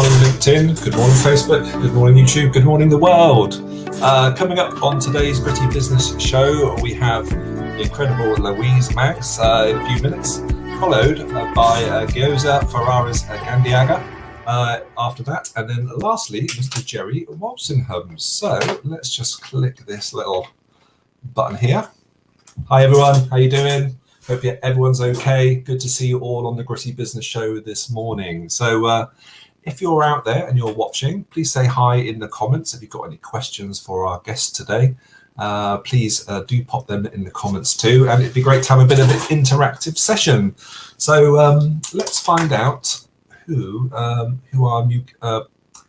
morning LinkedIn, good morning Facebook, good morning YouTube, good morning the world. Coming up on today's Gritty Business Show, we have the incredible Louise Maggs in a few minutes, followed by Gyoza Ferraris Gandiaga after that, and then lastly Mr. Jerry Walsingham. So let's just click this little button here. Hi everyone, how you doing? Hope everyone's okay. Good to see you all on the Gritty Business Show this morning. So if you're out there and you're watching, please say hi in the comments. If you've got any questions for our guests today, please do pop them in the comments too. And it'd be great to have a bit of an interactive session. So let's find out who our new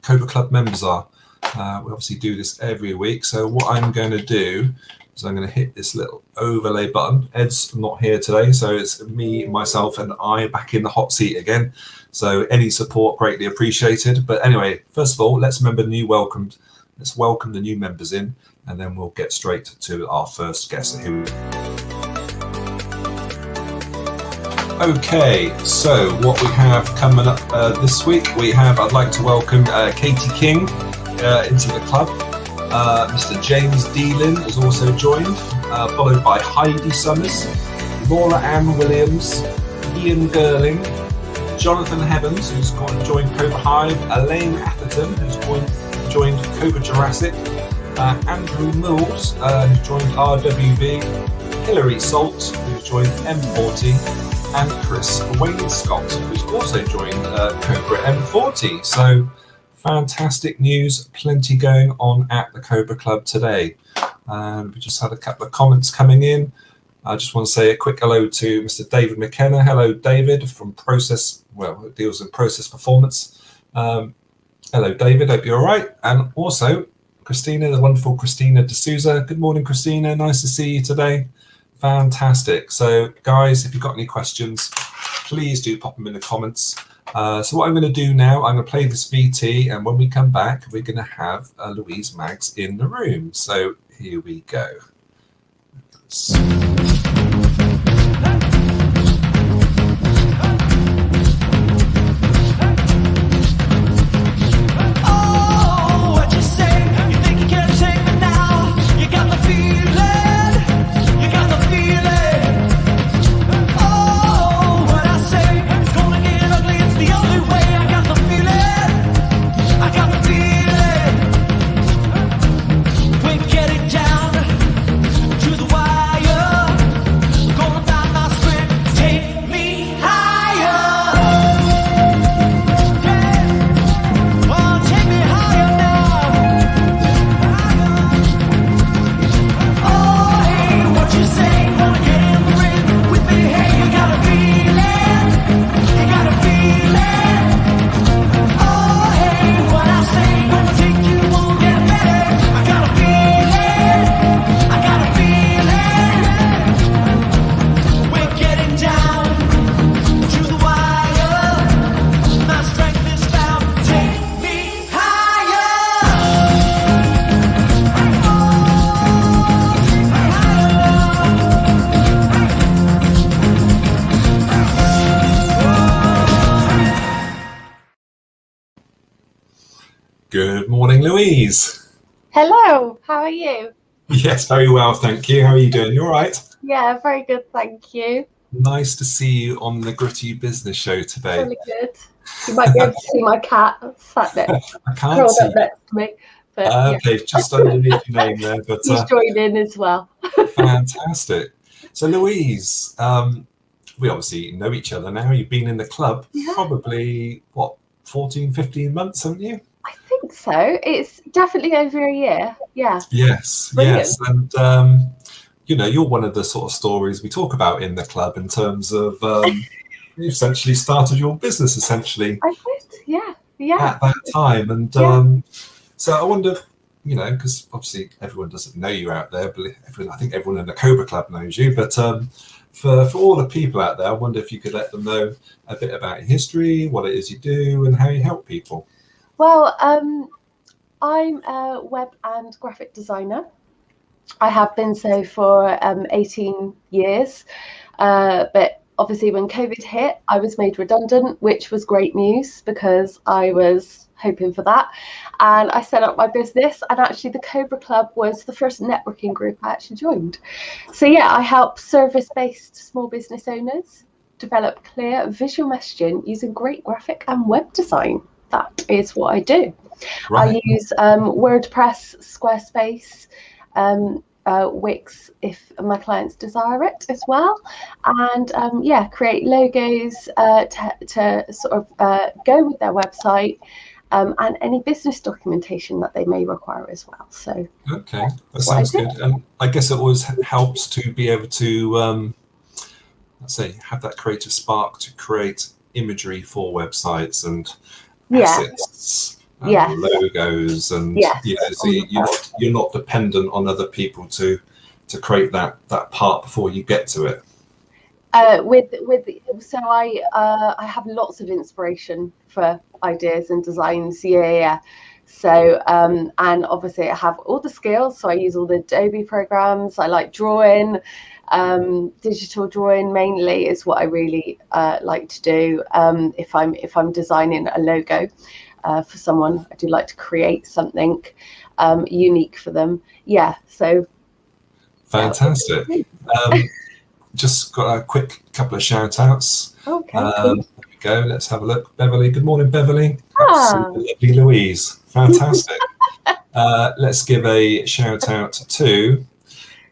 Cobra Club members are. We obviously do this every week. So what I'm going to do, so I'm going to hit this little overlay button. Ed's not here today, so it's me, myself, and I back in the hot seat again. So any support greatly appreciated. But anyway, first of all, let's welcome the new members in, and then we'll get straight to our first guest. Okay, so what we have coming up this week, I'd like to welcome Katie King into the club. Mr. James Dealin has also joined, followed by Heidi Summers, Laura Ann Williams, Ian Girling, Jonathan Heavens, who's joined Cobra Hive, Elaine Atherton, who's joined Cobra Jurassic, Andrew Mills, who's joined RWB, Hilary Salt, who's joined M40, and Chris Wainscott, who's also joined Cobra M40. So fantastic news, plenty going on at the Cobra Club today. We just had a couple of comments coming in. I just want to say a quick hello to Mr. David McKenna. Hello, David, from it deals in process performance. Hello, David, hope you're all right. And also, Christina, the wonderful Christina D'Souza. Good morning, Christina, nice to see you today. Fantastic. So, guys, if you've got any questions, please do pop them in the comments. So what I'm going to do now, I'm going to play this VT, and when we come back, we're going to have Louise Maggs in the room. So here we go. Good morning, Louise. Hello, how are you? Yes, very well, thank you. How are you doing? You all right? Yeah, very good, thank you. Nice to see you on the Gritty Business Show today. Really good. You might be able to see my cat sat there, I can't see. up next to me. But, okay, just underneath your name there. But he's joined in as well. Fantastic. So, Louise, we obviously know each other now. You've been in the club probably, 14, 15 months, haven't you? I think so. It's definitely over a year. Yeah. Yes. Brilliant. Yes. And, you're one of the sort of stories we talk about in the club in terms of you essentially started your business, essentially. I did, yeah. At that time. And so I wonder, because obviously everyone doesn't know you out there, but I think everyone in the Cobra Club knows you. But for all the people out there, I wonder if you could let them know a bit about your history, what it is you do, and how you help people. Well, I'm a web and graphic designer. I have been so for 18 years, but obviously when COVID hit, I was made redundant, which was great news because I was hoping for that. And I set up my business, and actually the Cobra Club was the first networking group I actually joined. So yeah, I help service-based small business owners develop clear visual messaging using great graphic and web design. That is what I do. Right. I use WordPress, Squarespace, Wix if my clients desire it as well, and create logos to sort of go with their website, and any business documentation that they may require as well. So Okay, that sounds good. And I guess it always helps to be able to let's say have that creative spark to create imagery for websites and assets, logos, and so you're not dependent on other people to create that part before you get to it. So I have lots of inspiration for ideas and designs. So and obviously I have all the skills, so I use all the Adobe programs. I like drawing. Digital drawing mainly is what I really like to do. If I'm designing a logo for someone, I do like to create something unique for them. So fantastic. Just got a quick couple of shout outs. Okay. There we go. Let's have a look. Beverly. Good morning, Beverly. Absolutely lovely, Louise. Fantastic. Let's give a shout out to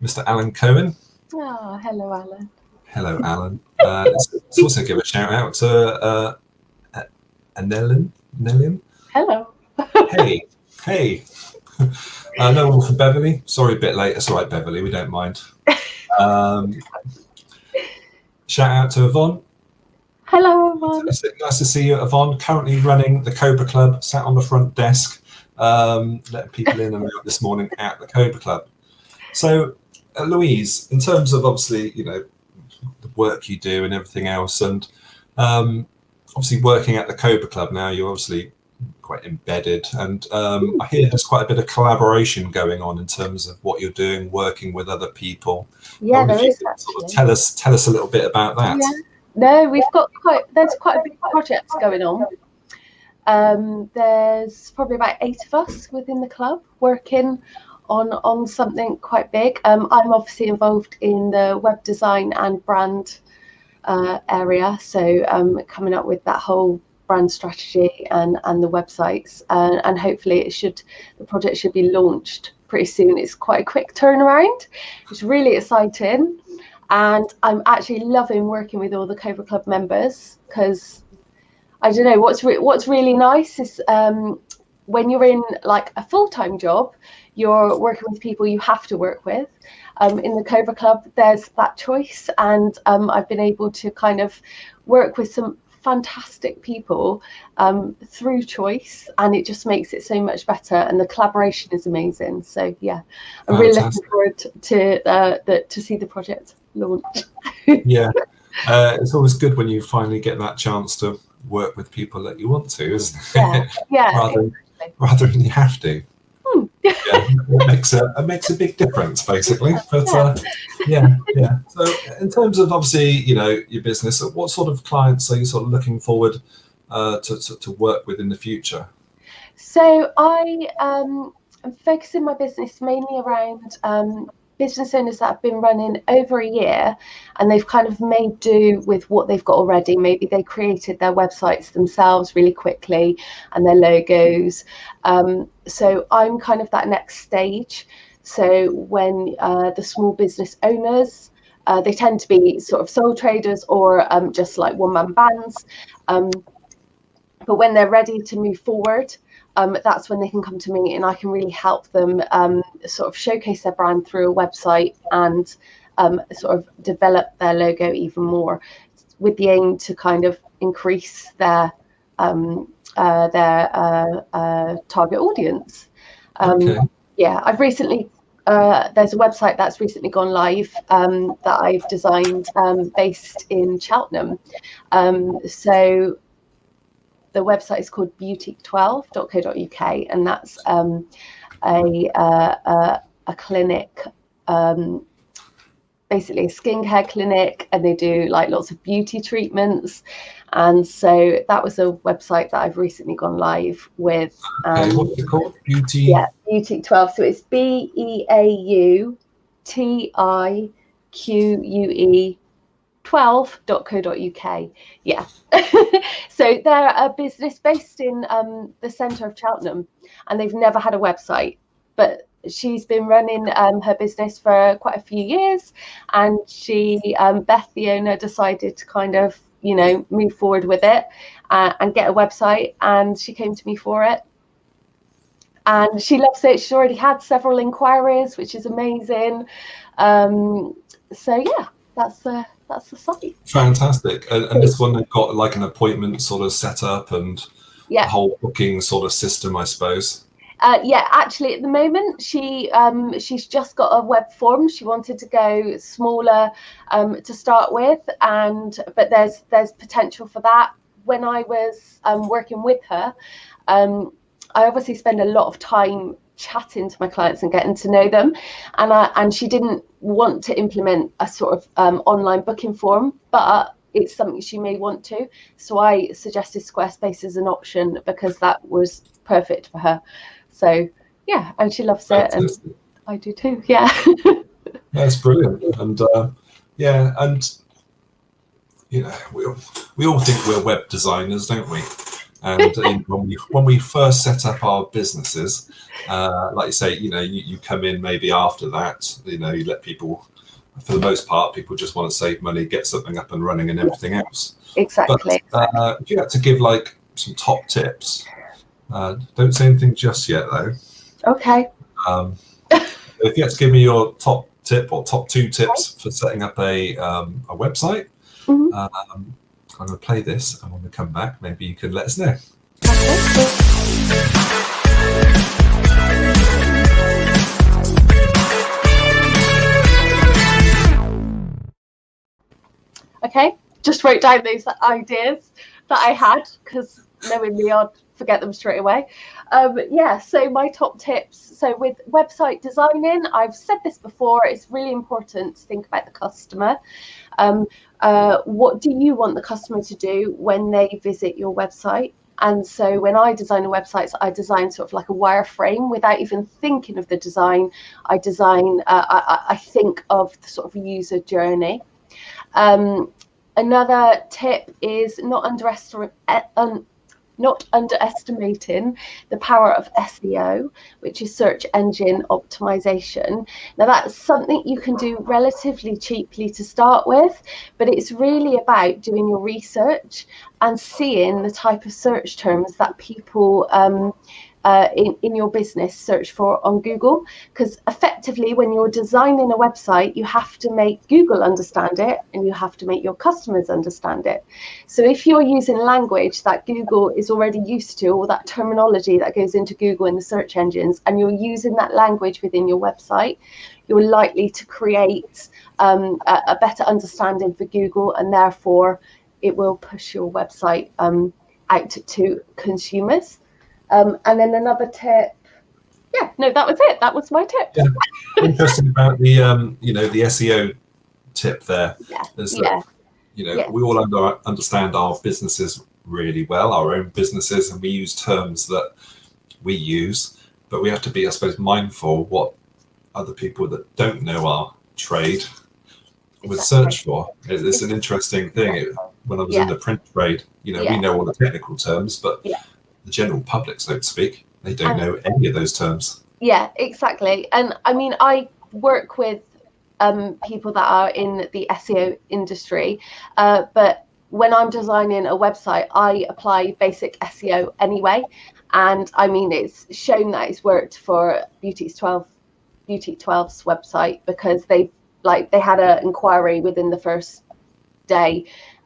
Mr. Alan Cohen. Oh, hello, Alan. Hello, Alan. Let's also give a shout out to Nellin. Hello. Hey. No one from Beverly. Sorry, a bit late. It's all right, Beverly. We don't mind. Shout out to Yvonne. Hello, Yvonne. Nice to see you, Yvonne. Currently running the Cobra Club, sat on the front desk, letting people in and out this morning at the Cobra Club. So, Louise, in terms of obviously, the work you do and everything else, and obviously working at the Cobra Club now, you're obviously quite embedded, and I hear there's quite a bit of collaboration going on in terms of what you're doing, working with other people. Yeah, there is. Sort of tell us a little bit about that. Yeah. No, there's quite a big project going on. There's probably about 8 of us within the club working on something quite big. I'm obviously involved in the web design and brand area, so coming up with that whole brand strategy and the websites, and hopefully the project should be launched pretty soon. It's quite a quick turnaround. It's really exciting, and I'm actually loving working with all the Cobra Club members, because I don't know, what's really nice is when you're in like a full-time job, you're working with people you have to work with. In the Cobra Club, there's that choice, and I've been able to kind of work with some fantastic people through choice, and it just makes it so much better, and the collaboration is amazing. So yeah, I'm really looking forward to see the project launch. It's always good when you finally get that chance to work with people that you want to, isn't it? rather than you have to. It makes a big difference, basically. But So in terms of obviously, your business, what sort of clients are you sort of looking forward to work with in the future? So I am focusing my business mainly around business owners that have been running over a year, and they've kind of made do with what they've got already. Maybe they created their websites themselves really quickly and their logos. So I'm kind of that next stage. So when the small business owners, they tend to be sort of sole traders or just like one-man bands. But when they're ready to move forward, that's when they can come to me, and I can really help them sort of showcase their brand through a website and sort of develop their logo even more, with the aim to kind of increase their target audience. I've recently there's a website that's recently gone live that I've designed based in Cheltenham. So the website is called boutique12.co.uk, and that's a clinic basically a skincare clinic, and they do like lots of beauty treatments. And so that was a website that I've recently gone live with. Okay, what's it called? Beauty? Yeah, Beautique 12. So it's BEAUTIQUE 12.co.uk. Yeah. So they're a business based in the centre of Cheltenham, and they've never had a website, but she's been running her business for quite a few years, and she Beth, the owner, decided to kind of, you know, move forward with it and get a website, and she came to me for it, and she loves it. She's already had several inquiries, which is amazing. So yeah, that's the site. Fantastic. And this one, they've got like an appointment sort of set up and Yeah. a whole booking sort of system, I suppose. Yeah, actually, at the moment, she's just got a web form. She wanted to go smaller to start with, but there's potential for that. When I was working with her, I obviously spend a lot of time chatting to my clients and getting to know them, and she didn't want to implement a sort of online booking form, but it's something she may want to. So I suggested Squarespace as an option because that was perfect for her. So yeah, and she loves it, and I do too. Yeah. That's brilliant. And yeah, and you know, we all think we're web designers, don't we? And when we first set up our businesses, like you say, you know, you come in maybe after that, you know, you let people, for the most part, people just want to save money, get something up and running, and everything else. Exactly. But if you had to give like some top tips, don't say anything just yet though. Okay. If you had to give me your top tip or top 2 tips for setting up a website, Mm-hmm. I'm going to play this, and when we come back, maybe you can let us know. Okay, just wrote down those ideas that I had, because knowing me, I'd forget them straight away. Yeah, so my top tips. So with website designing, I've said this before, it's really important to think about the customer. What do you want the customer to do when they visit your website? And so when I design a website, I design sort of like a wireframe without even thinking of the design. I think of the sort of user journey. Another tip is not underestimating the power of SEO, which is search engine optimization. Now, that's something you can do relatively cheaply to start with, but it's really about doing your research and seeing the type of search terms that people in your business search for on Google, because effectively when you're designing a website, you have to make Google understand it and you have to make your customers understand it. So if you're using language that Google is already used to, or that terminology that goes into Google in the search engines, and you're using that language within your website, you're likely to create a better understanding for Google, and therefore it will push your website out to consumers. And then another tip, that was it. That was my tip. Yeah. Interesting about the the SEO tip there. We all understand our businesses really well, our own businesses, and we use terms that we use, but we have to be, I suppose, mindful what other people that don't know our trade would search for. It's an interesting thing. When I was in the print trade, we know all the technical terms, but the general public, so to speak, they don't know any of those terms. Yeah, exactly. And I mean, I work with people that are in the SEO industry, but when I'm designing a website, I apply basic SEO anyway. And I mean, it's shown that it's worked for Beautique 12's website, because they had an inquiry within the first day.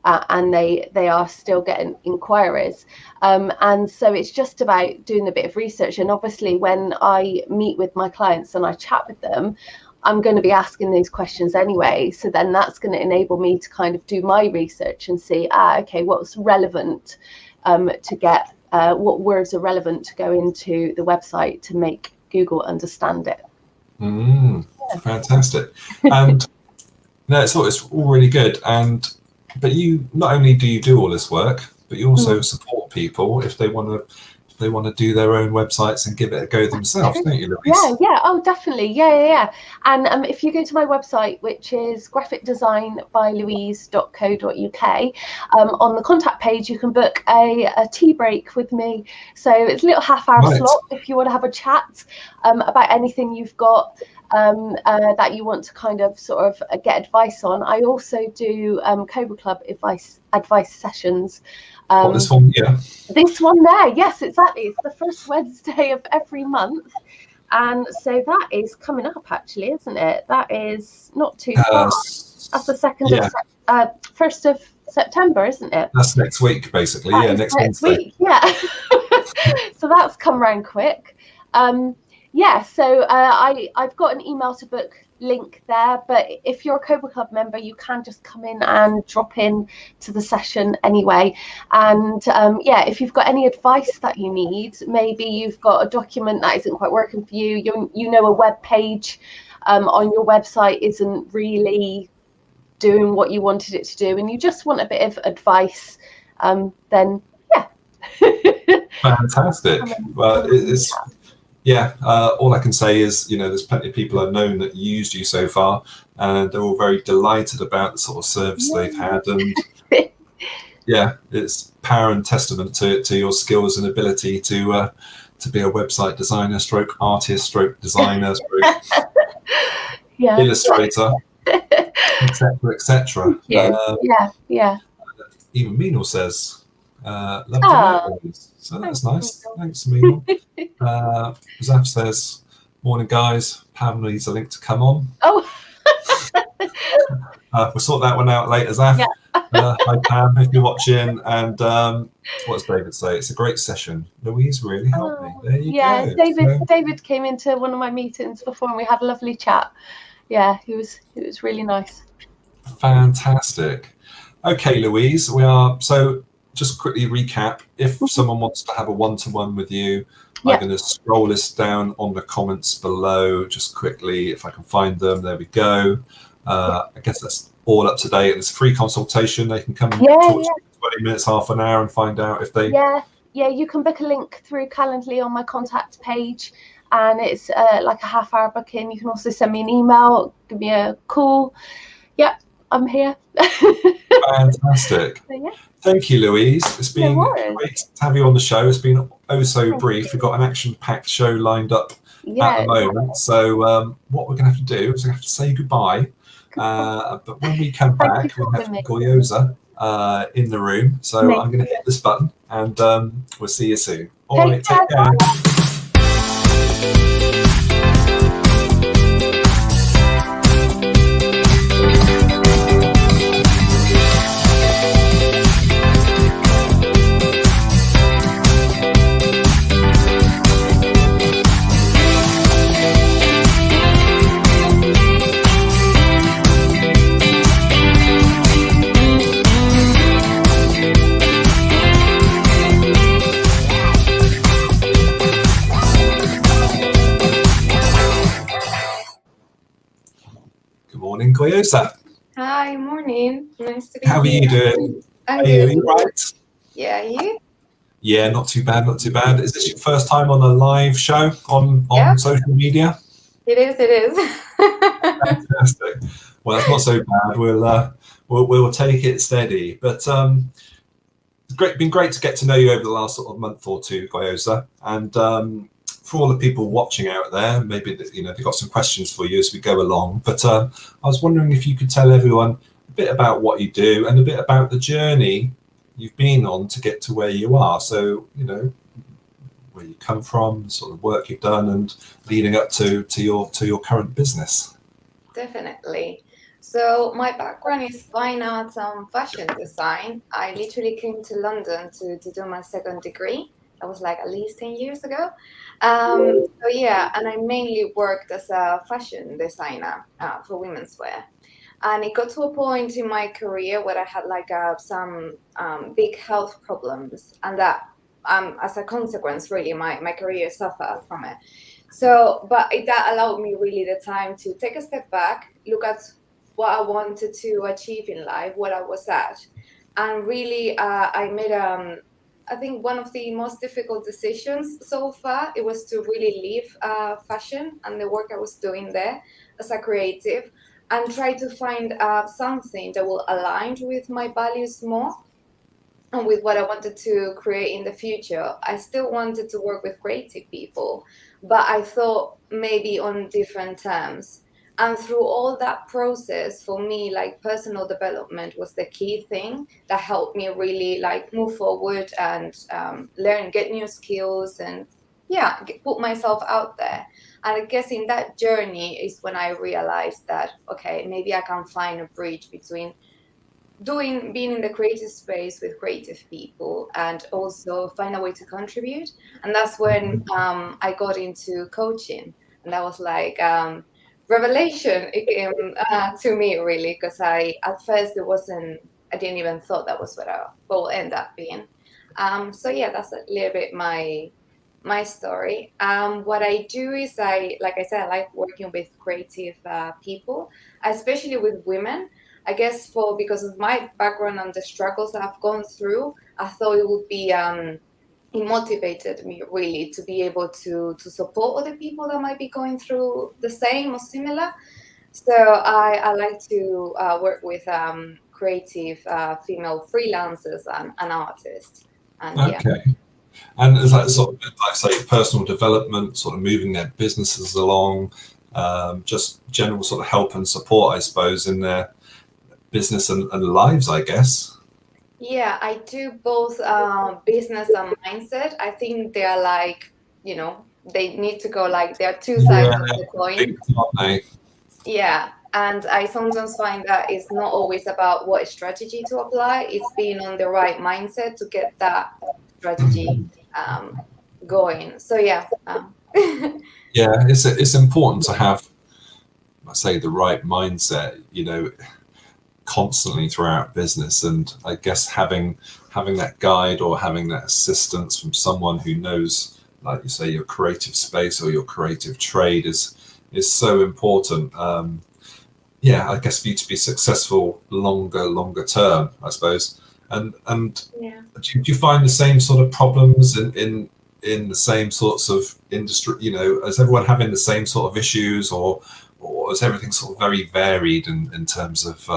And they are still getting inquiries. And so it's just about doing a bit of research. And obviously, when I meet with my clients and I chat with them, I'm going to be asking these questions anyway. So then that's going to enable me to kind of do my research and see, okay, what's relevant to get, what words are relevant to go into the website to make Google understand it. Fantastic. And No, it's all really good, but you not only do you do all this work, but you also support people if they want to do their own websites and give it a go themselves, don't you, Louise? Yeah. Oh, definitely. Yeah. And if you go to my website, which is graphicdesignbylouise.co.uk, on the contact page, you can book a tea break with me. So it's a little half-hour Right. slot if you want to have a chat about anything you've got that you want to kind of sort of get advice on. I also do Cobra Club advice sessions. What, this one? Yeah. This one there, yes, exactly. It's the first Wednesday of every month. And so that is coming up, actually, isn't it? That is not too far. That's the 1st of September, isn't it? That's next week, basically. That yeah, is next Wednesday. week, yeah. So that's come round quick. So I've got an email to book link there, but if you're a Cobra Club member, you can just come in and drop in to the session anyway. And if you've got any advice that you need, maybe you've got a document that isn't quite working for you, a web page on your website isn't really doing what you wanted it to do, and you just want a bit of advice, then yeah. Fantastic. Well, it's all I can say is, there's plenty of people I've known that used you so far, and they're all very delighted about the sort of service they've had. And it's power and testament to your skills and ability to be a website designer, stroke artist, stroke designer, stroke illustrator, etc. Yeah. Even Meenal says, love to work with. So that's nice. Thanks, Meenal. Zaf says, morning guys, Pam needs a link to come on. Oh. We'll sort that one out later, Zaf. Yeah. Hi Pam, if you're watching. And what does David say? It's a great session. Louise really helped me. There you go. David came into one of my meetings before and we had a lovely chat. Yeah, it was really nice. Fantastic. Okay, Louise, so just quickly recap. If someone wants to have a one-to-one with you, I'm going to scroll this down on the comments below just quickly if I can find them. There we go. I guess that's all up to date. It's a free consultation. They can come and talk to you for 20 minutes, half an hour, and find out if they... Yeah, you can book a link through Calendly on my contact page, and it's like a half-hour booking. You can also send me an email, give me a call. Yep, I'm here. Fantastic. Thank you, Louise. It's been great to have you on the show. It's been so brief. We've got an action-packed show lined up at the moment. So what we're going to have to do is we have to say goodbye. But when we come back, we'll have Goyoza in the room. So I'm going to hit this button and we'll see you soon. All right, take care. Morning, Goyoza. Hi, morning. Nice to be How are you doing? I'm are good. you right? Yeah, you? Yeah, not too bad, not too bad. Is this your first time on a live show on social media? It is. Fantastic. Well, that's not so bad. We'll take it steady. But it's been great to get to know you over the last sort of month or two, Goyoza. And for all the people watching out there, maybe they've got some questions for you as we go along. But I was wondering if you could tell everyone a bit about what you do and a bit about the journey you've been on to get to where you are. So, where you come from, sort of work you've done, and leading up to your current business. Definitely. So my background is fine arts and fashion design. I literally came to London to do my second degree. That was like at least 10 years ago. And I mainly worked as a fashion designer for women's wear. And it got to a point in my career where I had like some big health problems, and that as a consequence, really, my career suffered from it. So, but that allowed me really the time to take a step back, look at what I wanted to achieve in life, what I was at. And really, I made, I think, one of the most difficult decisions so far. It was to really leave fashion and the work I was doing there as a creative, and try to find something that will align with my values more and with what I wanted to create in the future. I still wanted to work with creative people, but I thought maybe on different terms. And through all that process, for me, like personal development was the key thing that helped me really like move forward and learn, get new skills, and yeah, put myself out there. And I guess in that journey is when I realized that, okay, maybe I can find a bridge between being in the creative space with creative people and also find a way to contribute. And that's when I got into coaching, and that was like revelation it came to me, really, because I at first I didn't even thought that was what will end up being. So yeah, that's a little bit my story. What I do is like I said, I like working with creative people, especially with women. I guess because of my background and the struggles I've gone through, I thought it would be it motivated me really to be able to support other people that might be going through the same or similar. So I like to work with creative female freelancers and artists. And yeah. Okay. And is that sort of like say personal development, sort of moving their businesses along, just general sort of help and support, I suppose, in their business and lives, I guess. Yeah, I do both business and mindset. I think they are like, they need to go like there are two sides of the coin. Aren't they? Yeah. And I sometimes find that it's not always about what strategy to apply. It's being on the right mindset to get that strategy going. So yeah. Yeah, it's important to have, I say, the right mindset, constantly throughout business. And I guess having that guide or having that assistance from someone who knows, like you say, your creative space or your creative trade is so important. I guess for you to be successful longer term, I suppose. And Yeah. do you find the same sort of problems in the same sorts of industry? Is everyone having the same sort of issues, or is everything sort of very varied in terms of?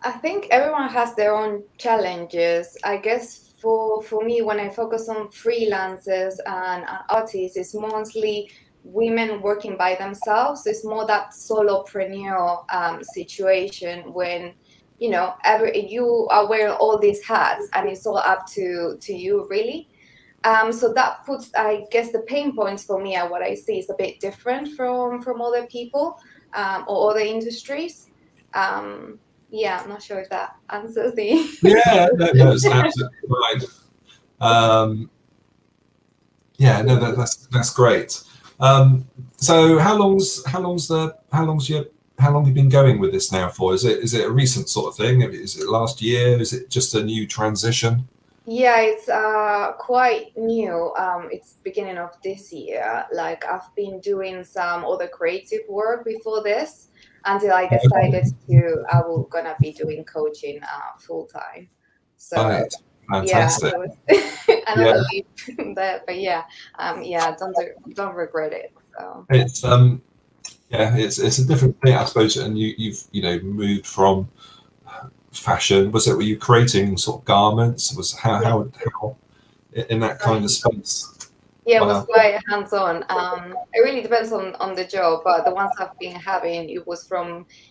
I think everyone has their own challenges. I guess for me, when I focus on freelancers and artists, it's mostly women working by themselves. It's more that solopreneur situation when you are wearing all these hats and it's all up to you, really. So that puts, I guess, the pain points for me and what I see is a bit different from other people or other industries. Yeah, I'm not sure if that answers the. Yeah, no, it's absolutely fine. That's great. So how long have you been going with this now for? Is it a recent sort of thing? Is it last year? Is it just a new transition? Yeah, it's quite new. It's beginning of this year. Like I've been doing some other creative work before this until I decided I was gonna be doing coaching full time. So Right. Fantastic. yeah, it was another leap there, but don't regret it. So. It's a different thing, I suppose. And you've moved from fashion. Was it? Were you creating sort of garments? How in that kind of space? Yeah, it was quite hands-on. It really depends on the job, but the ones I've been having, it was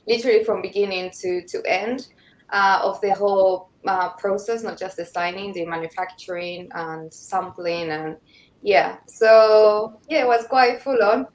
literally from beginning to end of the whole process, not just designing, the manufacturing and sampling, and yeah. So yeah, it was quite full on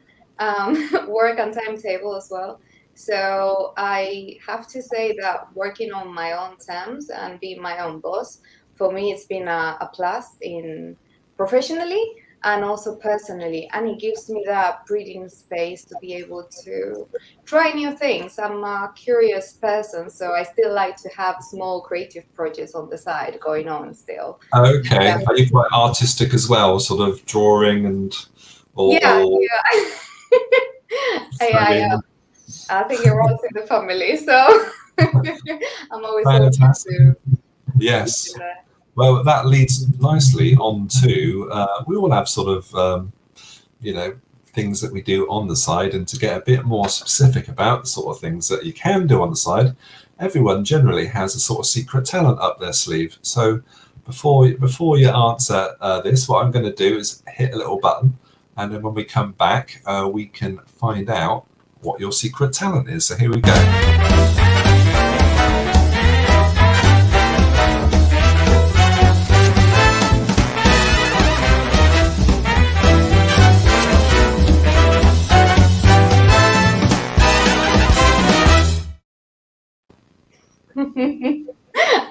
work and timetable as well. So I have to say that working on my own terms and being my own boss, for me, it's been a plus in professionally and also personally, and it gives me that breathing space to be able to try new things. I'm a curious person, so I still like to have small creative projects on the side going on still. Okay, are you quite artistic as well, sort of drawing and Yeah. I am. I think it runs in the family, so I'm always open Fantastic. to Yes. that. Well, that leads nicely on to we all have sort of things that we do on the side, and to get a bit more specific about the sort of things that you can do on the side, everyone generally has a sort of secret talent up their sleeve. So before you answer this, what I'm going to do is hit a little button, and then when we come back, we can find out what your secret talent is. So here we go.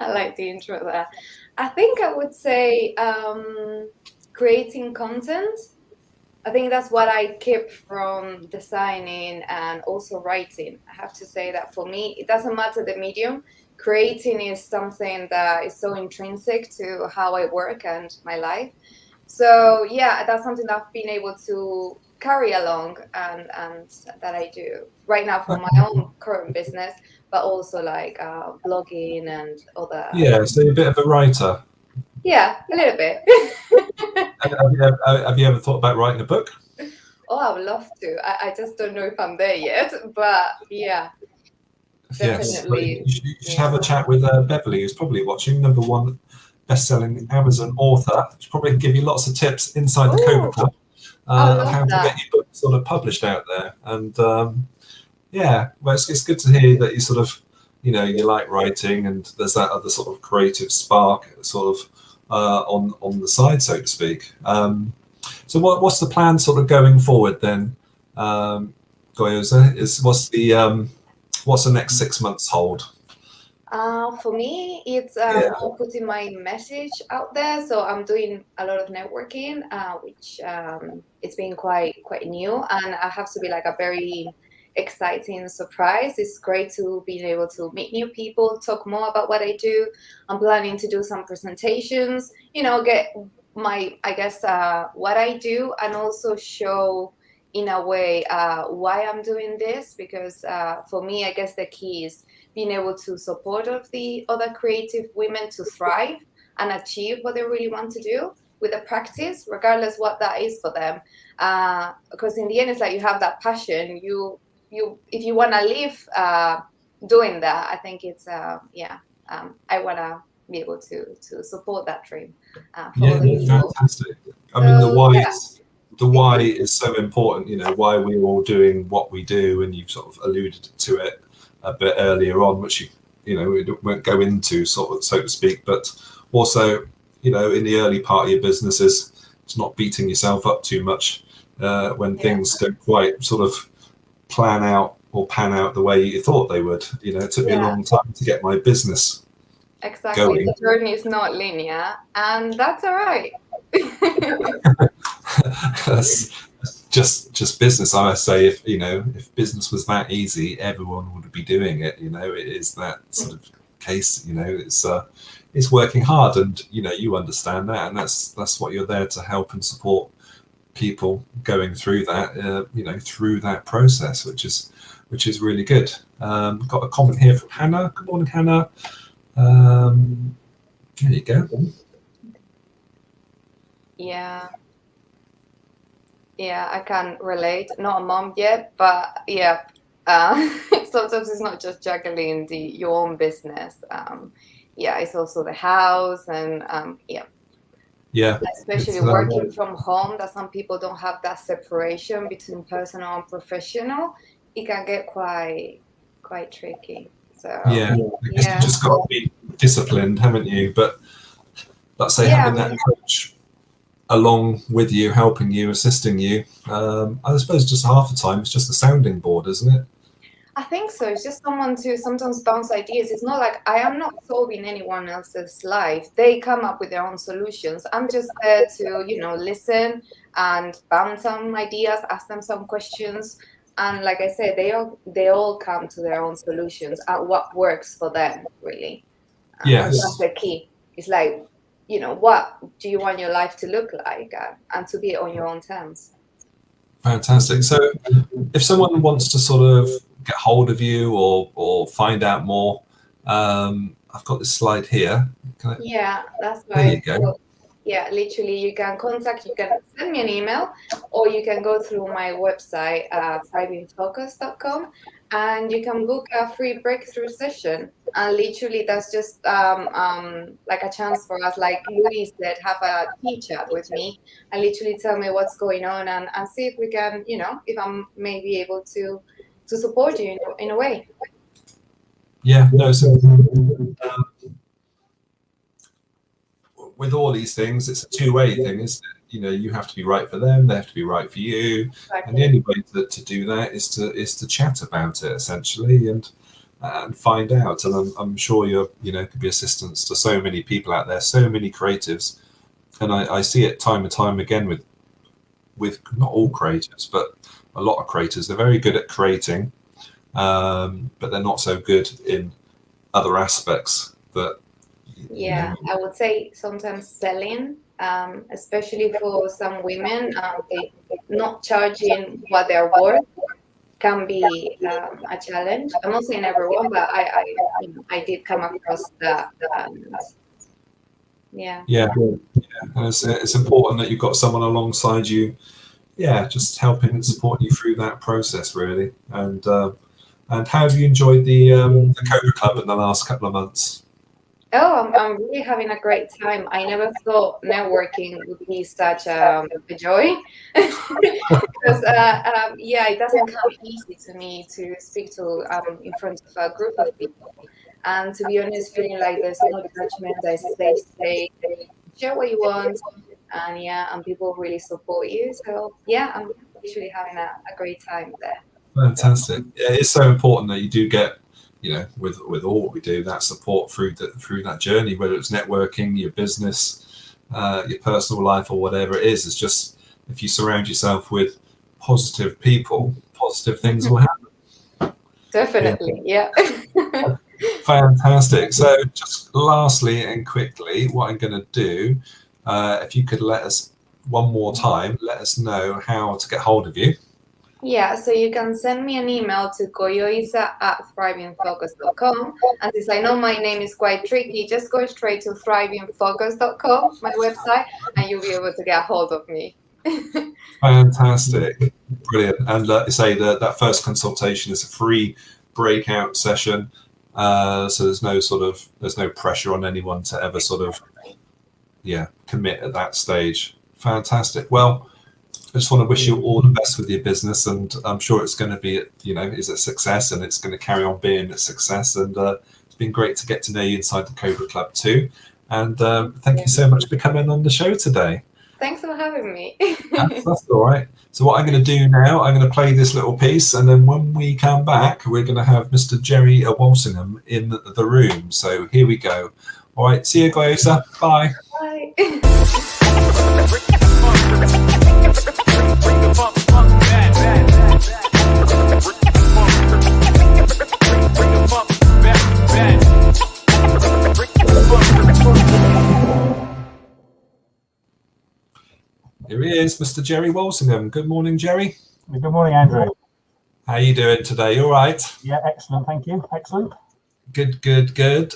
I like the intro there. I think I would say creating content. I think that's what I keep from designing and also writing. I have to say that for me, it doesn't matter the medium. Creating is something that is so intrinsic to how I work and my life. So yeah, that's something that I've been able to carry along and that I do right now for my own current business, but also like blogging and other. Yeah, so you're a bit of a writer. Yeah, a little bit. Have you ever thought about writing a book? Oh, I would love to. I just don't know if I'm there yet, but yeah, definitely. Yes, you should have a chat with Beverly, who's probably watching, #1 best-selling Amazon author. She'll probably give you lots of tips inside the Cobra Club of how to get your book sort of published out there. And yeah, well, it's good to hear that you sort of, you like writing, and there's that other sort of creative spark sort of on the side, so to speak. So what's the plan sort of going forward then, Gyoza? What's the next 6 months hold? For me, it's more putting my message out there. So I'm doing a lot of networking, which it's been quite new, and I have to be like a very exciting surprise. It's great to be able to meet new people, talk more about what I do. I'm planning to do some presentations, get my, I guess, what I do, and also show in a way why I'm doing this, because for me, I guess the key is being able to support of the other creative women to thrive and achieve what they really want to do with the practice, regardless what that is for them. Because in the end, it's like you have that passion. If you want to live doing that, I think it's I want to be able to support that dream. Fantastic. I mean, the why is so important. Why we're all doing what we do, and you've sort of alluded to it a bit earlier on, which we won't go into, sort of, so to speak. But also, in the early part of your business, it's not beating yourself up too much when things don't quite sort of pan out the way you thought they would. It took me a long time to get my business going. The journey is not linear, and that's all right. That's just business. I say, if business was that easy, everyone would be doing it. It is that sort of case. It's working hard, and you understand that, and that's what you're there to help and support people going through that. Through that process, which is really good. Got a comment here from Hannah. Good morning, Hannah. There you go. Yeah, I can relate. Not a mom yet, but yeah. Sometimes it's not just juggling your own business. It's also the house, and especially working from home. That some people don't have that separation between personal and professional. It can get quite tricky. So you just got to be disciplined, haven't you? But let's say having that coach along with you, helping you, assisting you. I suppose just half the time it's just a sounding board, isn't it? I think so. It's just someone to sometimes bounce ideas. It's not like I am not solving anyone else's life. They come up with their own solutions. I'm just there to, listen and bounce some ideas, ask them some questions. And like I said, they all come to their own solutions at what works for them, really. Yes. That's the key. It's like, what do you want your life to look like, and to be on your own terms. Fantastic. So if someone wants to sort of get hold of you or find out more, I've got this slide here. Yeah, that's There you right. go. So, yeah, literally, you can send me an email, or you can go through my website, thrivingfocus.com, and you can book a free breakthrough session. And literally, that's just like a chance for us, like Louise said, have a tea chat with me and literally tell me what's going on and see if we can, if I'm maybe able to support you in a way. Yeah, no, so with all these things, it's a two-way thing, isn't it? You have to be right for them, they have to be right for you. Exactly. And the only way to do that is to chat about it, essentially, and find out. And I'm sure you're could be assistance to so many people out there, so many creatives. And I see it time and time again with not all creatives, but a lot of creators. They're very good at creating, but they're not so good in other aspects that. Yeah, I would say sometimes selling, especially for some women, they not charging what they're worth can be a challenge. I'm not saying everyone, but I did come across that. Yeah. And it's important that you've got someone alongside you, just helping and supporting you through that process, really. And how have you enjoyed the Cobra Club in the last couple of months? Oh, I'm really having a great time. I never thought networking would be such a joy because it doesn't come easy to me to speak to in front of a group of people. And to be honest, feeling like there's no judgment, there's a safe space, share what you want, and people really support you. So I'm usually having a great time there. Fantastic. Yeah, it's so important that you do get, with all what we do, that support through that journey, whether it's networking, your business, your personal life, or whatever it is. It's just, if you surround yourself with positive people, positive things will happen. Definitely, yeah. Fantastic. So just lastly and quickly, what I'm going to do, if you could let us one more time, let us know how to get hold of you. Yeah, so you can send me an email to koyoisa@thrivingfocus.com. And since I know my name is quite tricky, just go straight to thrivingfocus.com, my website, and you'll be able to get a hold of me. Fantastic. Brilliant. And say that first consultation is a free breakout session. So there's no pressure on anyone to ever commit at that stage. Fantastic. Well, I just want to wish you all the best with your business, and I'm sure it's going to be, is a success, and it's going to carry on being a success. And it's been great to get to know you inside the Cobra Club too. And thank you so much for coming on the show today. Thanks for having me. That's all right. So what I'm going to do now, I'm going to play this little piece, and then when we come back, we're going to have Mr. Jerry Walsingham in the room. So here we go. All right. See you, Koyoisa. Bye. Bye. Here he is, Mr. Jerry Walsingham. Good morning, Jerry. Good morning, Andrew. How are you doing today? All right? Yeah, excellent. Thank you. Excellent. Good.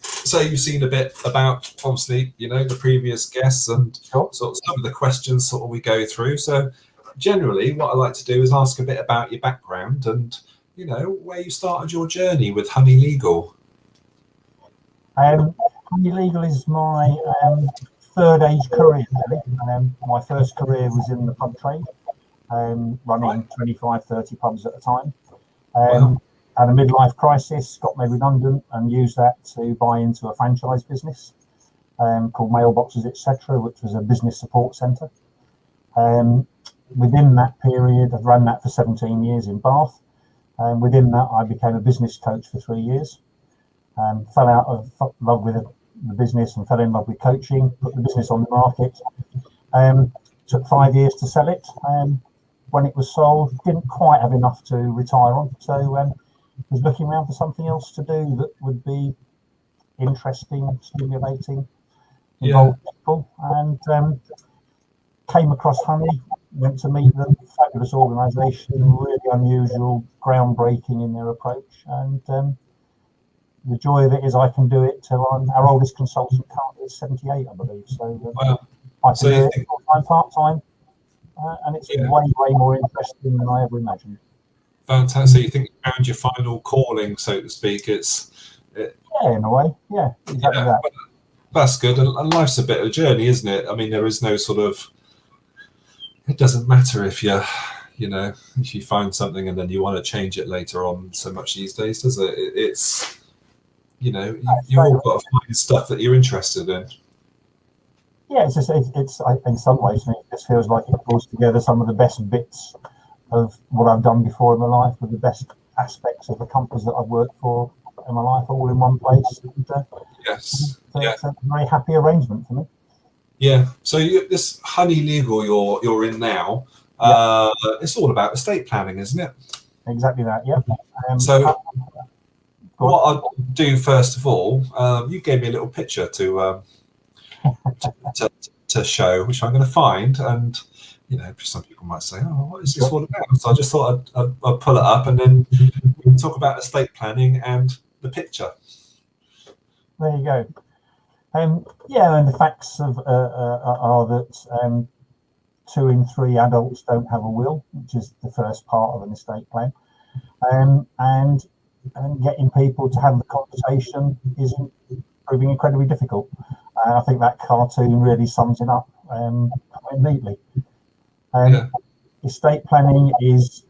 So you've seen a bit about, obviously, the previous guests and Sure. sort of some of the questions we go through. So generally, what I like to do is ask a bit about your background and, where you started your journey with Honey Legal. Honey Legal is my third age career, really. My first career was in the pub trade, running 25, 30 pubs at a time. Wow. Had a midlife crisis, got made redundant, and used that to buy into a franchise business called Mailboxes, etc., which was a business support centre. Within that period, I've run that for 17 years in Bath. Within that, I became a business coach for 3 years. Fell out of love with the business and fell in love with coaching, put the business on the market. Took 5 years to sell it. When it was sold, didn't quite have enough to retire on. So was looking around for something else to do that would be interesting, stimulating, involve people, and came across Honey, went to meet them. Fabulous organisation, really unusual, groundbreaking in their approach, and the joy of it is I can do it till our oldest consultant currently is 78, I believe. So Wow. I can So do you it think- full-time, part-time, and it's Yeah. way more interesting than I ever imagined. Fantastic. So you think you found your final calling, so to speak? Yeah, in a way, yeah, exactly that. That's good. And life's a bit of a journey, isn't it? I mean, there is no sort of. It doesn't matter if if you find something and then you want to change it later on so much these days, does it? It's you've all got to find stuff that you're interested in. Yeah, it's just in some ways, it just feels like it pulls together some of the best bits of what I've done before in my life, with the best aspects of the companies that I've worked for in my life, all in one place. Yes. So Yeah. it's a very happy arrangement for me. Yeah. So this Honey Legal you're in now, it's all about estate planning, isn't it? Exactly that. Yeah. So go on. what I'll do first of all, you gave me a little picture to show, which I'm going to find, and some people might say, "Oh, what is this all about?" So I just thought I'd pull it up, and then we can talk about estate planning and the picture. There you go. Yeah, and the facts are that 2 in 3 adults don't have a will, which is the first part of an estate plan, and getting people to have the conversation is proving incredibly difficult. I think that cartoon really sums it up quite neatly. Estate planning is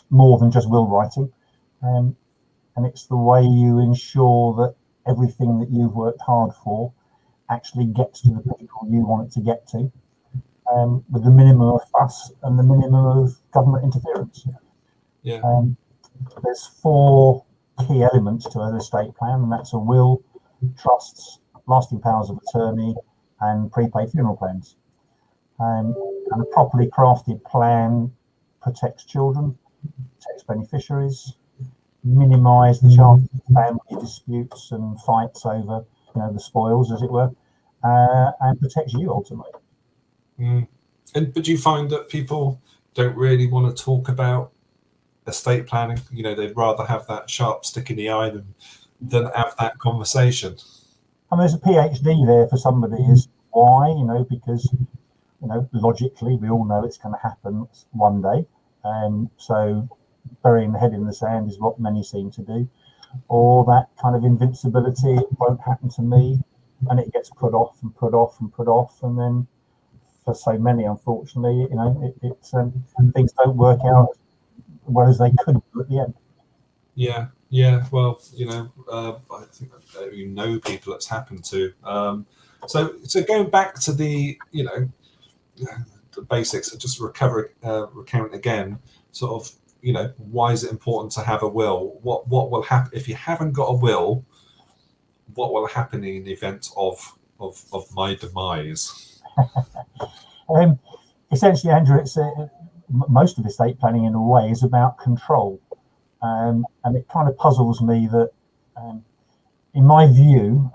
more than just will writing, and it's the way you ensure that everything that you've worked hard for actually gets to the people you want it to get to, with the minimum of fuss and the minimum of government interference. Yeah. There's 4 key elements to an estate plan, and that's a will, trusts, lasting powers of attorney, and prepaid funeral plans. And a properly crafted plan protects children, protects beneficiaries, minimise the chance of family disputes and fights over, the spoils, as it were, and protects you ultimately. But do you find that people don't really want to talk about estate planning? They'd rather have that sharp stick in the eye than have that conversation. I mean, there's a PhD there for somebody is why, because logically we all know it's going to happen one day, and so burying the head in the sand is what many seem to do, or that kind of invincibility, it won't happen to me, and it gets put off and put off and put off, and then for so many, unfortunately, things don't work out as well as they could at the end. Yeah. Well, I think people it's happened to. So going back to the the basics, just recount again, sort of, why is it important to have a will? What will happen if you haven't got a will? What will happen in the event of my demise? Essentially, Andrew, it's most of estate planning in a way is about control, and it kind of puzzles me that, in my view,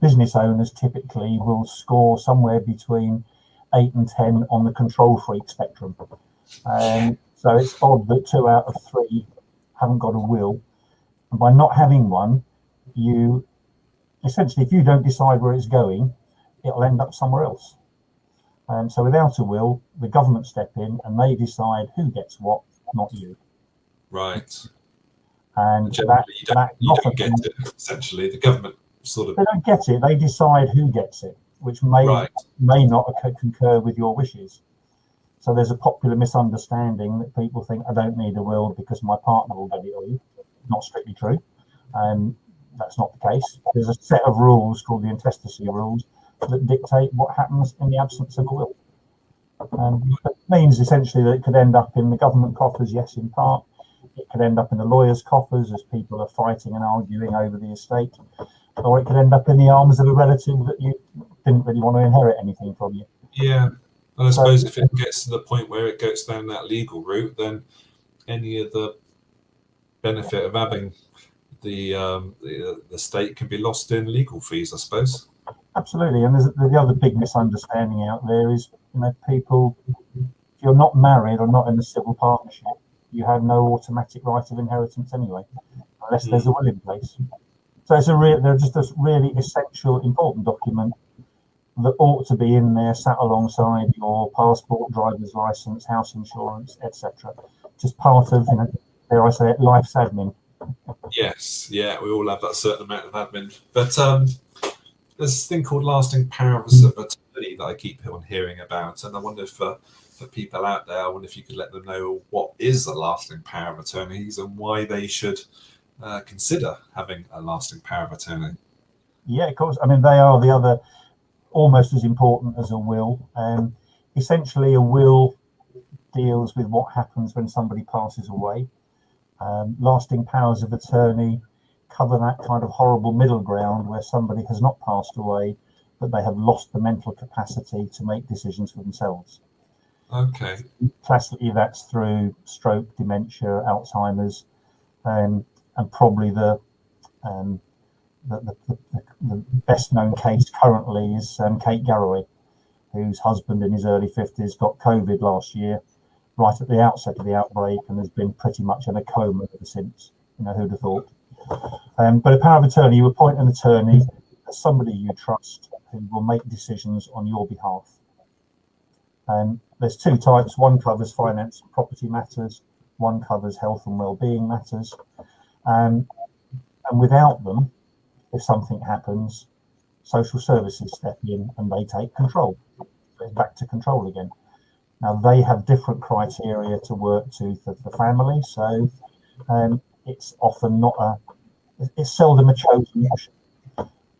business owners typically will score somewhere between 8 and 10 on the control freak spectrum. So it's odd that 2 out of 3 haven't got a will, and by not having one, you essentially, if you don't decide where it's going, it'll end up somewhere else. So without a will, the government step in and they decide who gets what, not you. Right. And generally, you often don't get it. Essentially, the government sort of. They don't get it. They decide who gets it, which may not concur with your wishes. So there's a popular misunderstanding that people think I don't need a will because my partner will get it or you. Not strictly true. That's not the case. There's a set of rules called the intestacy rules that dictate what happens in the absence of a will. It means essentially that it could end up in the government coffers, yes, in part. It could end up in the lawyers' coffers as people are fighting and arguing over the estate, or it could end up in the arms of a relative that you didn't really want to inherit anything from you. Yeah, and I suppose if it gets to the point where it goes down that legal route, then any of the benefit of having the state can be lost in legal fees, I suppose. Absolutely, and there's the other big misunderstanding out there is, people if you're not married or not in a civil partnership, you have no automatic right of inheritance anyway, unless there's a will in place. So they're just a really essential, important document that ought to be in there, sat alongside your passport, driver's license, house insurance, etc. Just part of, dare I say it, life's admin. Yes, yeah, we all have that certain amount of admin. But there's this thing called lasting power of attorney that I keep on hearing about, and I wonder if for people out there, I wonder if you could let them know what is a lasting power of attorneys and why they should consider having a lasting power of attorney. Yeah, of course. I mean, they are the other, almost as important as a will. Essentially, a will deals with what happens when somebody passes away. Lasting powers of attorney cover that kind of horrible middle ground where somebody has not passed away, but they have lost the mental capacity to make decisions for themselves. Okay. Classically, that's through stroke, dementia, Alzheimer's, and probably the best known case currently is Kate Garraway, whose husband in his early 50s got COVID last year, right at the outset of the outbreak, and has been pretty much in a coma ever since. Who'd have thought? But a power of attorney, you appoint an attorney, somebody you trust, who will make decisions on your behalf. There's two types. One covers finance and property matters. One covers health and well-being matters. And without them, if something happens, social services step in and they take control. It's back to control again. Now, they have different criteria to work to for the family, so it's often it's seldom a chosen option.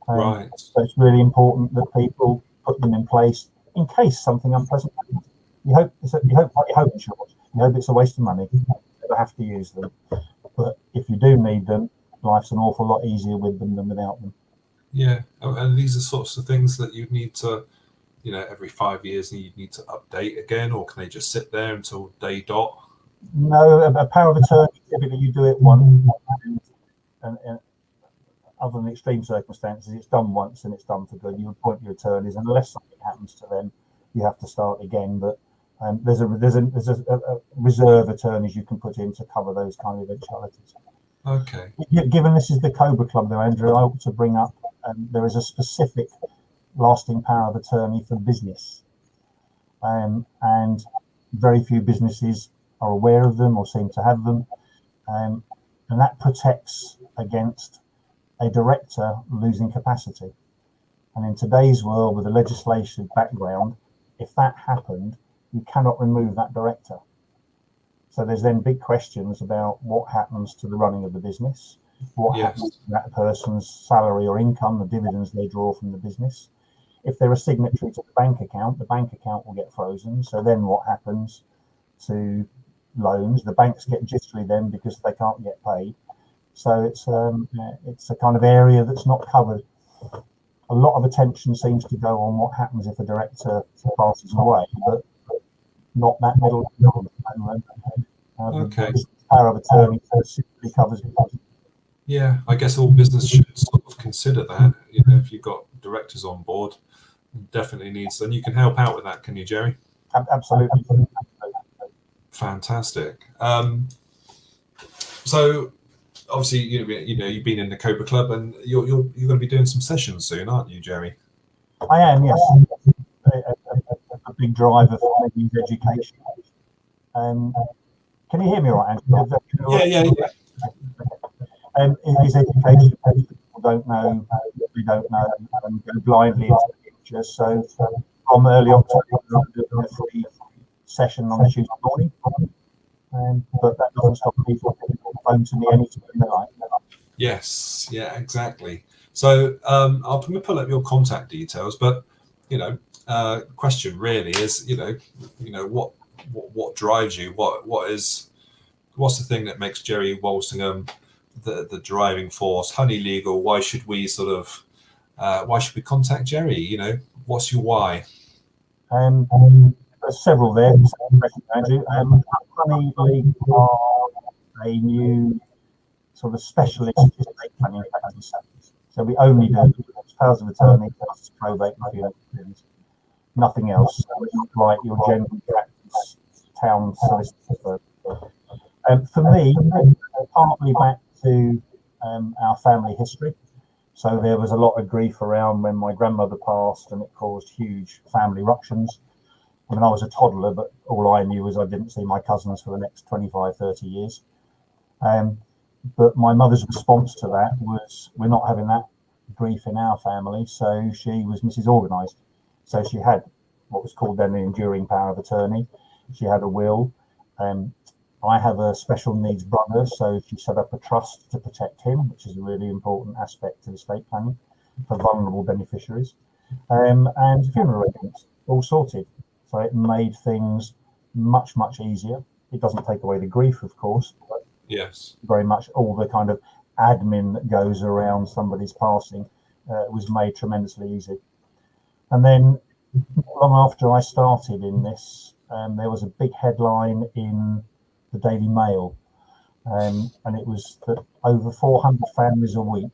Right. So it's really important that people put them in place in case something unpleasant happens. You hope it's a waste of money. You never have to use them. But if you do need them, life's an awful lot easier with them than without them. Yeah, and these are sorts of things that you need to, every 5 years you need to update again, or can they just sit there until day dot? No, a power of attorney, typically you do it once, and other than extreme circumstances, it's done once and it's done for good. You appoint your attorneys, and unless something happens to them, you have to start again. But there's a reserve attorneys you can put in to cover those kind of eventualities. Okay. Given this is the Cobra Club, though, Andrew, I ought to bring up there is a specific lasting power of attorney for business, and very few businesses are aware of them or seem to have them, and that protects against a director losing capacity. And in today's world, with a legislative background, if that happened, you cannot remove that director. So there's then big questions about what happens to the running of the business, what happens to that person's salary or income, the dividends they draw from the business. If they're a signatory to the bank account will get frozen. So then what happens to loans? The banks get jittery then because they can't get paid. So it's a kind of area that's not covered. A lot of attention seems to go on what happens if a director passes away, but not that middle. Okay. The power of attorney simply covers it. Yeah, I guess all business should sort of consider that. If you've got directors on board, definitely needs, and you can help out with that, can you, Jerry? Absolutely. Fantastic. So obviously, you've been in the Cobra Club, and you're going to be doing some sessions soon, aren't you, Jerry? I am, yes. A big driver for me is education. Can you hear me all right, Andrew? Yeah. It is education. People don't know what we don't know, and go blindly into the future. So from early October, I'm doing a free session on a Tuesday morning. But that doesn't stop people phone to me anytime they like. Yes, yeah, exactly. So I'm going to pull up your contact details, but question really is, what drives you? What's the thing that makes Jerry Walsingham the driving force? Honey Legal. Why should we contact Jerry? What's your why? There's several there, Andrew. Honey Legal are a new sort of specialist estate planning practice. So we only do powers of attorney, probate, nothing else. So it's not like your general practice town solicitor firm. For me, partly back to our family history. So there was a lot of grief around when my grandmother passed, and it caused huge family ructions. I mean, I was a toddler, but all I knew was I didn't see my cousins for the next 25, 30 years. But my mother's response to that was, we're not having that grief in our family. So she was Mrs. Organised. So she had what was called then the enduring power of attorney. She had a will. I have a special needs brother, so she set up a trust to protect him, which is a really important aspect of estate planning for vulnerable beneficiaries. And funeral arrangements, all sorted. So it made things much, much easier. It doesn't take away the grief, of course, but Yes. very much all the kind of admin that goes around somebody's passing was made tremendously easy. And then long after I started in this, there was a big headline in the Daily Mail, and it was that over 400 families a week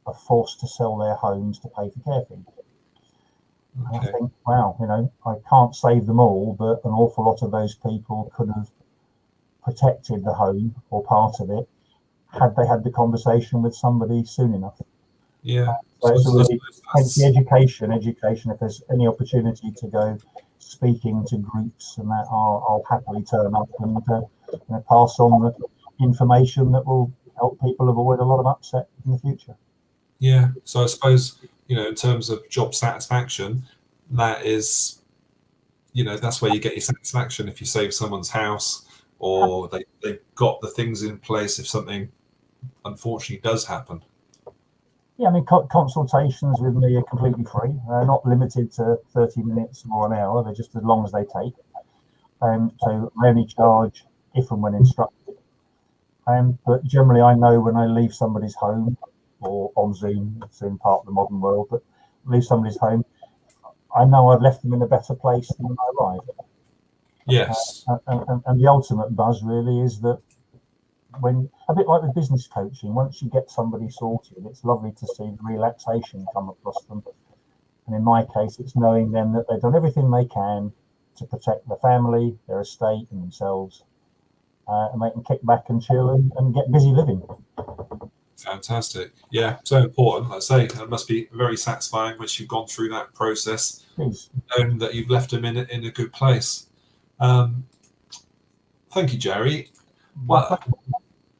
are forced to sell their homes to pay for care fees. And I think, wow, you know, I can't save them all, but an awful lot of those people could have protected the home or part of it had they had the conversation with somebody soon enough. Yeah. So it's really, hence the education. If there's any opportunity to go speaking to groups and that, I'll happily turn up and pass on the information that will help people avoid a lot of upset in the future. Yeah. So I suppose, you know, in terms of job satisfaction, that is, you know, that's where you get your satisfaction if you save someone's house or they've got the things in place if something unfortunately does happen. Yeah, I mean, consultations with me are completely free. They're not limited to 30 minutes or an hour. They're just as long as they take. So I only charge if and when instructed. But generally, I know when I leave somebody's home or on Zoom, it's in part of the modern world, but leave somebody's home, I know I've left them in a better place than when I arrived. Yes. And the ultimate buzz really is that when, a bit like with business coaching, once you get somebody sorted, it's lovely to see the relaxation come across them. And in my case, it's knowing then that they've done everything they can to protect their family, their estate, and themselves, and they can kick back and chill and get busy living. Fantastic. Yeah, so important. Like I say, it must be very satisfying once you've gone through that process, knowing that you've left them in a good place. Thank you, Jerry. Well,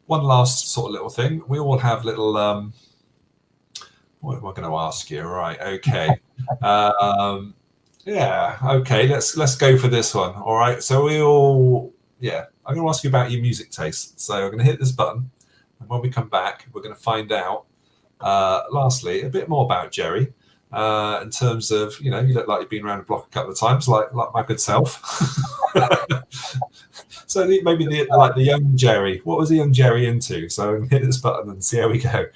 one last sort of little thing. We all have little. What am I going to ask you? Right. Okay. Yeah. Okay. Let's go for this one. All right. So we all. Yeah. I'm going to ask you about your music taste. So I'm going to hit this button, and when we come back, we're going to find out. Lastly, a bit more about Jerry. In terms of, you know, you look like you've been around the block a couple of times, like my good self. So maybe the young Jerry. What was the young Jerry into? So hit this button and see how we go.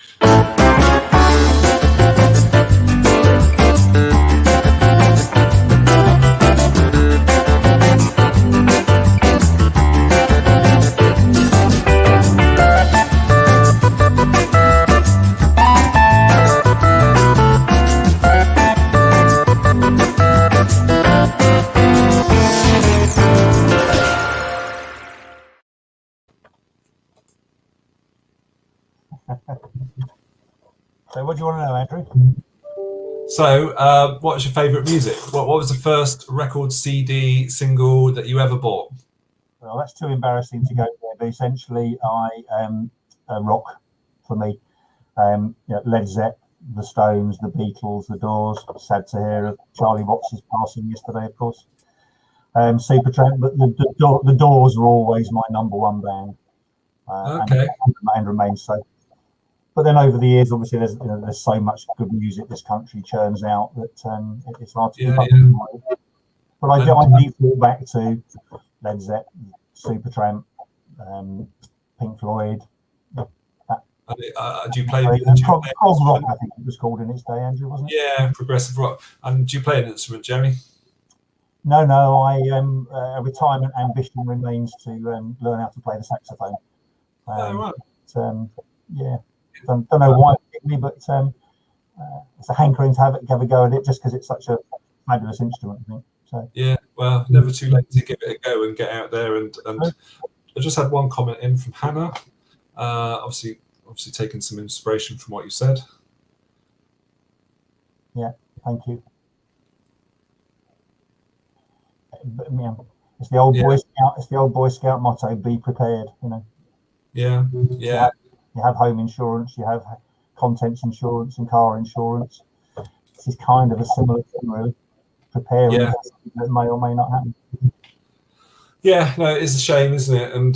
So what do you want to know, Andrew? So what's your favourite music? What was the first record, CD, single that you ever bought? Well, that's too embarrassing to go there, but essentially rock for me. You know, Led Zepp, the Stones, the Beatles, the Doors. Sad to hear of Charlie Watts' passing yesterday, of course. Supertramp, but the Doors were always my number one band. And remains so. But then over the years, obviously, there's so much good music this country churns out that it's hard to keep up. But I default back to Led Zepp, Supertramp, Pink Floyd. Do you play prog rock? I think it was called in its day, Andrew, wasn't it? Yeah, progressive rock. And do you play an instrument, Jeremy? No. A retirement ambition remains to learn how to play the saxophone. Right. Yeah. Don't know why particularly, but it's a hankering to have a go at it just because it's such a fabulous instrument, I think. So yeah, Well, never too late to give it a go and get out there. And I just had one comment in from Hannah. Obviously taking some inspiration from what you said. Yeah, thank you. But, yeah, it's the old Boy Scout. It's the old Boy Scout motto: be prepared. You know. Yeah. You have home insurance. You have contents insurance and car insurance. This is kind of a similar thing, really. Preparing for something that may or may not happen. Yeah, no, it's a shame, isn't it? And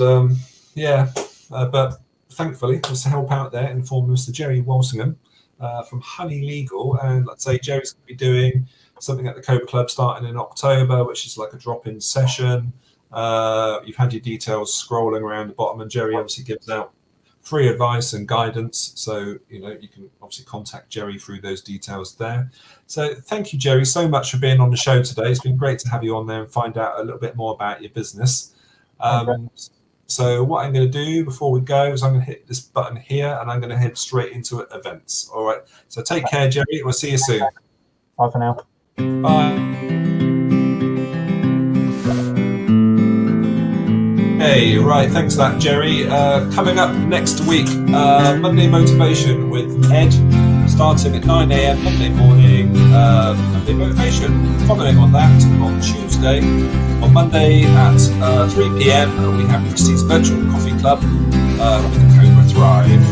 but thankfully, just to help out there, inform Mr. Jerry Walsingham from Honey Legal, and let's say Jerry's going to be doing something at the Cobra Club starting in October, which is like a drop-in session. You've had your details scrolling around the bottom, and Jerry obviously gives out free advice and guidance. So, you can obviously contact Jerry through those details there. So thank you, Jerry, so much for being on the show today. It's been great to have you on there and find out a little bit more about your business. So what I'm going to do before we go is I'm going to hit this button here, and I'm going to head straight into events. All right. So take care, Jerry. We'll see you soon. Bye for now. Bye. Hey, right, thanks for that, Jerry. Coming up next week, Monday Motivation with Ed, starting at 9 a.m. Monday morning, Monday Motivation. Following on that, on Tuesday, on Monday at 3 p.m, we have Christie's Virtual Coffee Club with Cobra Thrive.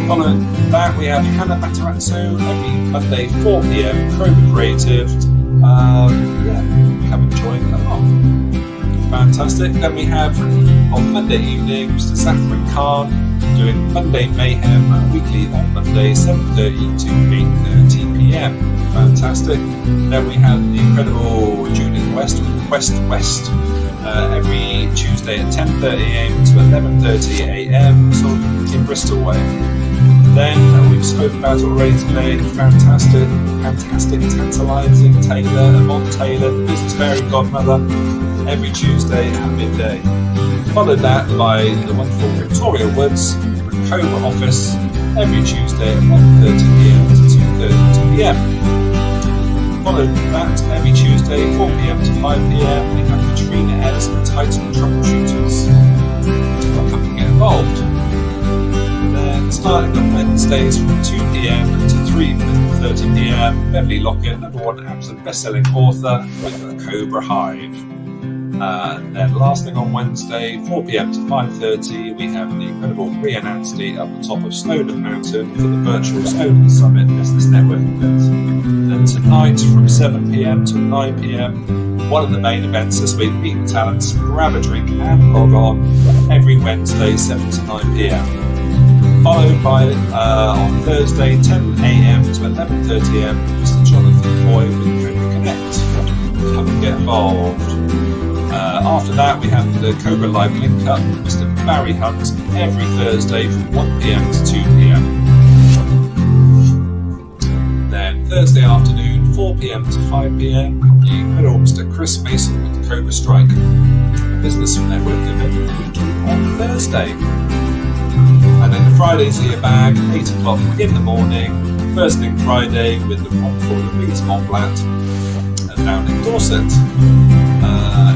Following that, we have Hannah Matarazzo every Monday, 4 p.m, Cobra Creative. Come and join along. Fantastic. Then we have on Monday evening Mr. Zafran Khan doing Monday Mayhem weekly on Monday 7:30 to 8:30 p.m. Fantastic. Then we have the incredible Judith West with West every Tuesday at 10:30 a.m. to 11:30 a.m. sort of in Bristol way. Then we've spoken about it already today. Fantastic, tantalising Taylor, Yvonne Taylor, the business fairy godmother, every Tuesday at midday. Followed that by the wonderful Victoria Woods from Cobra Office every Tuesday at 1:30 p.m. to 2:30 p.m. Followed that every Tuesday 4 p.m. to 5 p.m. we have Katrina Ellis and Titan Troubleshooters. Come and get involved. Starting on Wednesdays from 2 p.m. to 3:30 p.m. Beverly Lockett, #1 Amazon best-selling author with the Cobra Hive. Then last thing on Wednesday, 4 p.m. to 5:30, we have the incredible Brian Anstey up the top of Snowdon Mountain for the virtual Snowdon Summit Business Networking event. Then tonight from 7 p.m. to 9 p.m, one of the main events this week, Meet the Talents, grab a drink and log on every Wednesday, 7 to 9 p.m. Followed by on Thursday 10 a.m. to 11:30 a.m. Mr. Jonathan Boyd with Cobra Connect. Come and get involved. After that we have the Cobra Live Link Up with Mr. Barry Hunt every Thursday from 1 p.m. to 2 p.m. Then Thursday afternoon 4 p.m. to 5 p.m. the incredible Mr. Chris Mason with the Cobra Strike, a business network event on Thursday. And then the Friday's Ear Bag, 8 o'clock in the morning, first thing Friday with the wonderful Louise Montblanc down in Dorset.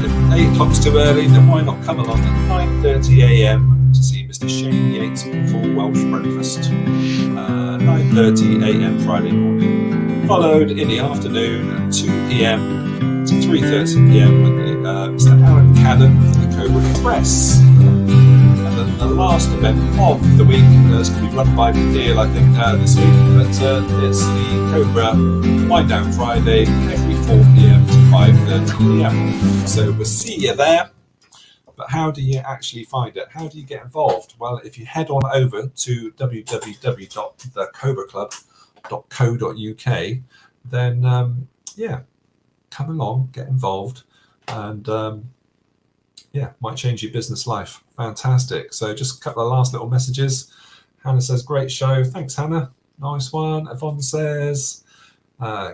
If 8 o'clock's too early, then why not come along at 9:30 a.m. to see Mr. Shane Yates with full Welsh breakfast. 9:30 a.m. Friday morning. Followed in the afternoon at 2 p.m. to 3:30 p.m. with Mr. Alan Cadden for the Cobra Express. And then the last event of the week is going to be run by Neil, I think, this week, but it's the Cobra Wind Down Friday every 4 p.m. to 5:30 p.m. So we'll see you there. But how do you actually find it? How do you get involved? Well, if you head on over to www.thecobraclub.co.uk, then come along, get involved, and might change your business life. Fantastic. So just a couple of last little messages. Hannah says, great show. Thanks, Hannah. Nice one. Yvonne says,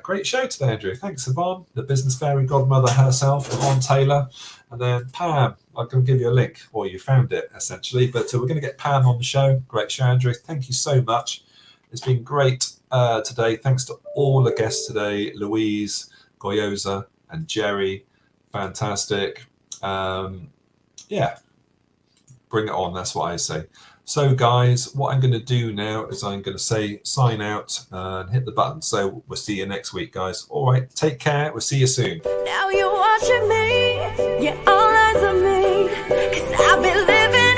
great show today, Andrew. Thanks, Yvonne. The business fairy godmother herself, Yvonne Taylor. And then Pam, I'm going to give you a link, or you found it, essentially. But we're going to get Pam on the show. Great show, Andrew. Thank you so much. It's been great today. Thanks to all the guests today, Louise, Goyoza, and Jerry. fantastic. Yeah, bring it on. That's what I say. So guys, what I'm going to do now is I'm going to say sign out and hit the button. So we'll see you next week, guys. All right, take care. We'll see you soon. Now you're watching me, yeah, all eyes on me, 'cause I've been living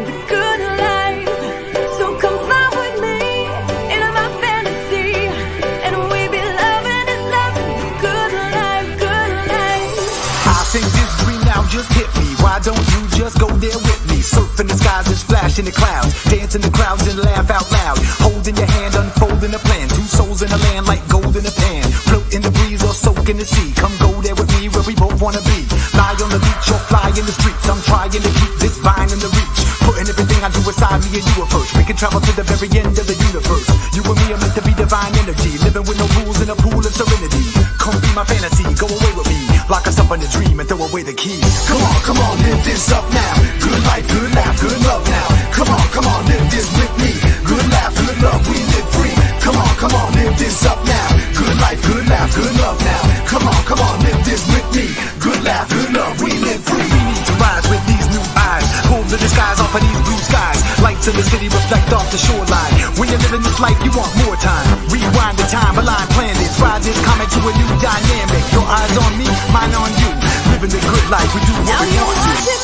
the good life. So come fly with me into my fantasy, and we be loving the good life, good life. I think this dream now just hit me. Why don't you just go there with me? Surf in the skies and splash in the clouds, dance in the crowds and laugh out loud. Holding your hand, unfolding a plan. Two souls in a land like gold in a pan. Float in the breeze or soak in the sea. Come go there with me where we both wanna be. Lie on the beach or fly in the streets. I'm trying to keep this vine in the reach. Putting everything I do aside, me and you approach. We can travel to the very end of the universe. You and me are meant to be divine energy. Living with no rules in a pool of serenity. Come be my fantasy, go away with me. Lock us up in a dream and throw away the keys. Come on, live this up now. Good life, good laugh, good love now. Come on, live this with me. Good laugh, good love, we live free. Come on, live this up now. Good life, good laugh, good love now. Come on, live this with me. Good laugh, good love, we live free. We need to rise with these new eyes. Pull the disguise off of these blue skies. Lights in the city reflect off the shoreline. When you're living this life, you want more time. Rewind the time, align planets. Ride this comet to a new dynamic. Your eyes on me, mine on you. Living the good life, we do what Now we you're want to. watching